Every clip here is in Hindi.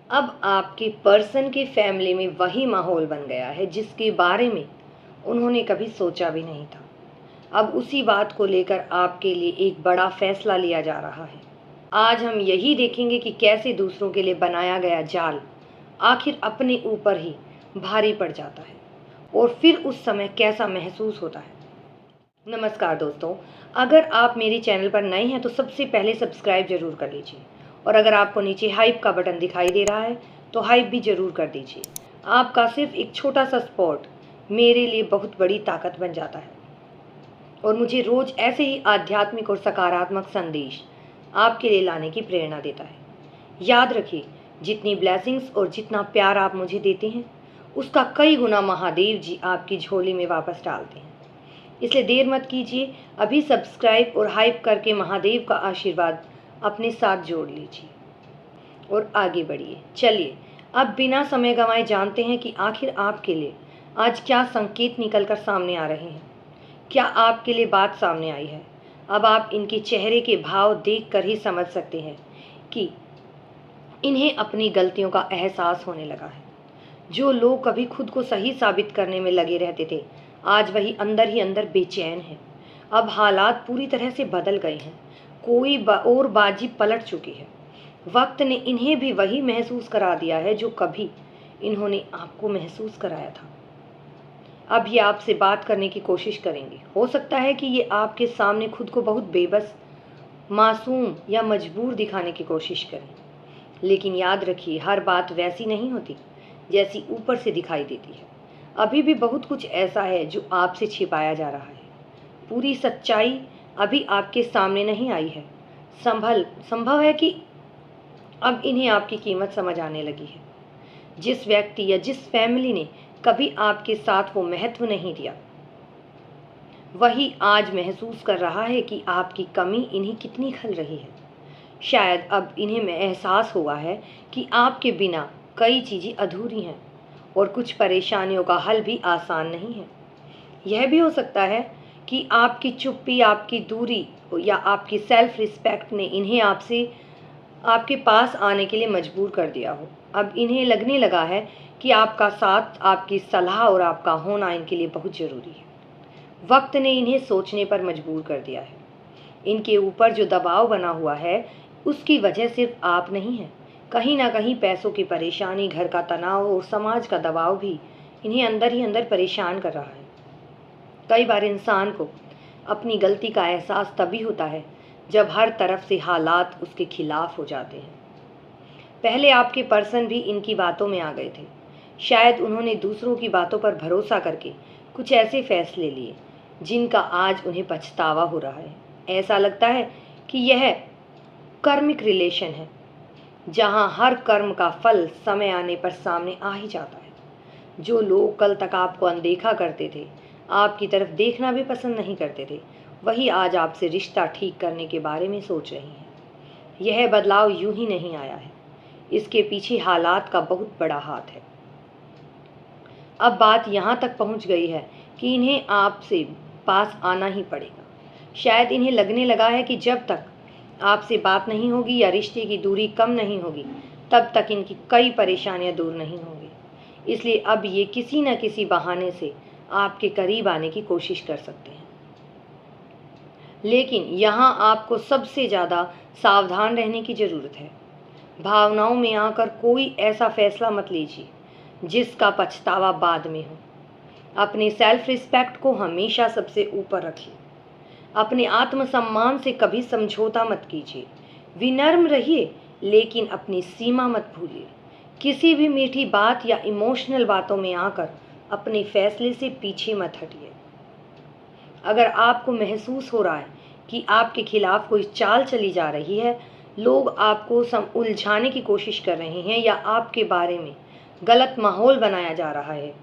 अब आपके पर्सन के फैमिली में वही माहौल बन गया है जिसके बारे में उन्होंने कभी सोचा भी नहीं था। अब उसी बात को लेकर आपके लिए एक बड़ा फैसला लिया जा रहा है। आज हम यही देखेंगे कि कैसे दूसरों के लिए बनाया गया जाल आखिर अपने ऊपर ही भारी पड़ जाता है और फिर उस समय कैसा महसूस होता है। नमस्कार दोस्तों, अगर आप मेरे चैनल पर नए हैं तो सबसे पहले सब्सक्राइब जरूर कर लीजिए और अगर आपको नीचे हाइप का बटन दिखाई दे रहा है तो हाइप भी जरूर कर दीजिए। आपका सिर्फ एक छोटा सा सपोर्ट मेरे लिए बहुत बड़ी ताकत बन जाता है और मुझे रोज ऐसे ही आध्यात्मिक और सकारात्मक संदेश आपके लिए लाने की प्रेरणा देता है। याद रखिए, जितनी ब्लेसिंग्स और जितना प्यार आप मुझे देते हैं उसका कई गुना महादेव जी आपकी झोली में वापस डालते हैं। इसलिए देर मत कीजिए, अभी सब्सक्राइब और हाइप करके महादेव का आशीर्वाद अपने साथ जोड़ लीजिए और आगे बढ़िए। चलिए अब बिना समय गंवाए जानते हैं कि आखिर आपके लिए आज क्या संकेत निकलकर सामने आ रहे हैं। क्या आपके लिए बात सामने आई है? अब आप इनके चेहरे के भाव देखकर ही समझ सकते हैं कि इन्हें अपनी गलतियों का एहसास होने लगा है। जो लोग कभी खुद को सही साबित करने में लगे रहते थे, आज वही ही अंदर बेचैन है। अब हालात पूरी तरह से बदल गए हैं, कोई और बाजी पलट चुकी है। वक्त ने इन्हें भी वही महसूस करा दिया है जो कभी इन्होंने आपको महसूस कराया था। अब ये आपसे बात करने की कोशिश करेंगे। हो सकता है कि ये आपके सामने खुद को बहुत बेबस, मासूम या मजबूर दिखाने की कोशिश करें, लेकिन याद रखिए, हर बात वैसी नहीं होती जैसी ऊपर से दिखाई देती है। अभी भी बहुत कुछ ऐसा है जो आपसे छिपाया जा रहा है। पूरी सच्चाई अभी आपके सामने नहीं आई है। संभव है कि अब इन्हें आपकी कीमत समझ आने लगी है। जिस व्यक्ति या जिस फैमिली ने कभी आपके साथ वो महत्व नहीं दिया, वही आज महसूस कर रहा है कि आपकी कमी इन्हें कितनी खल रही है। शायद अब इन्हें एहसास हुआ है कि आपके बिना कई चीज़ें अधूरी हैं और कुछ परेशानियों का हल भी आसान नहीं है। यह भी हो सकता है कि आपकी चुप्पी, आपकी दूरी या आपकी सेल्फ रिस्पेक्ट ने इन्हें आपके पास आने के लिए मजबूर कर दिया हो। अब इन्हें लगने लगा है कि आपका साथ, आपकी सलाह और आपका होना इनके लिए बहुत ज़रूरी है। वक्त ने इन्हें सोचने पर मजबूर कर दिया है। इनके ऊपर जो दबाव बना हुआ है उसकी वजह सिर्फ आप नहीं है। कहीं ना कहीं पैसों की परेशानी, घर का तनाव और समाज का दबाव भी इन्हें अंदर ही अंदर परेशान कर रहा है। कई बार इंसान को अपनी गलती का एहसास तभी होता है जब हर तरफ से हालात उसके खिलाफ हो जाते हैं। पहले आपके पर्सन भी इनकी बातों में आ गए थे। शायद उन्होंने दूसरों की बातों पर भरोसा करके कुछ ऐसे फैसले लिए जिनका आज उन्हें पछतावा हो रहा है। ऐसा लगता है कि यह कर्मिक रिलेशन है जहां हर कर्म का फल समय आने पर सामने आ ही जाता है। जो लोग कल तक आपको अनदेखा करते थे, आपकी तरफ देखना भी पसंद नहीं करते थे, वही आज आपसे रिश्ता ठीक करने के बारे में सोच रही हैं। यह बदलाव यूं ही नहीं आया है, इसके पीछे हालात का बहुत बड़ा हाथ है। अब बात यहाँ तक पहुँच गई है कि इन्हें आपसे पास आना ही पड़ेगा। शायद इन्हें लगने लगा है कि जब तक आपसे बात नहीं होगी या रिश्ते की दूरी कम नहीं होगी, तब तक इनकी कई परेशानियां दूर नहीं होंगी। इसलिए अब ये किसी न किसी बहाने से आपके करीब आने की कोशिश कर सकते हैं। लेकिन यहाँ आपको सबसे ज़्यादा सावधान रहने की ज़रूरत है। भावनाओं में आकर कोई ऐसा फैसला मत लीजिए जिसका पछतावा बाद में हो। अपने सेल्फ रिस्पेक्ट को हमेशा सबसे ऊपर रखिए। अपने आत्मसम्मान से कभी समझौता मत कीजिए। विनम्र रहिए, लेकिन अपनी सीमा मत भूलिए। किसी भी मीठी बात या इमोशनल बातों में आकर अपने फैसले से पीछे मत हटिए। अगर आपको महसूस हो रहा है कि आपके खिलाफ कोई चाल चली जा रही है, लोग आपको उलझाने की कोशिश कर रहे हैं या आपके बारे में गलत माहौल बनाया जा रहा है,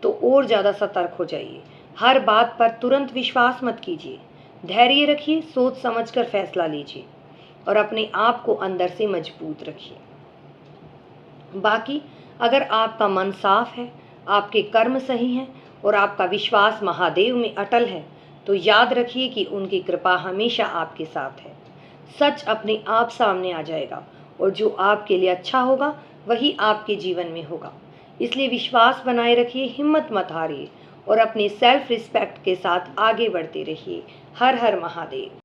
तो और ज़्यादा सतर्क हो जाइए। हर बात पर तुरंत विश्वास मत कीजिए। धैर्य रखिए, सोच समझकर फैसला लीजिए और अपने आप को अंदर से मजबूत रखिए। बाकी अगर आपका मन साफ है, आपके कर्म सही हैं और आपका विश्वास महादेव में अटल है, तो याद रखिए कि उनकी कृपा हमेशा आपके साथ है। सच अपने आप सामने आ जाएगा और जो आपके लिए अच्छा होगा वही आपके जीवन में होगा। इसलिए विश्वास बनाए रखिए, हिम्मत मत हारिए और अपने सेल्फ रिस्पेक्ट के साथ आगे बढ़ते रहिए। हर हर महादेव।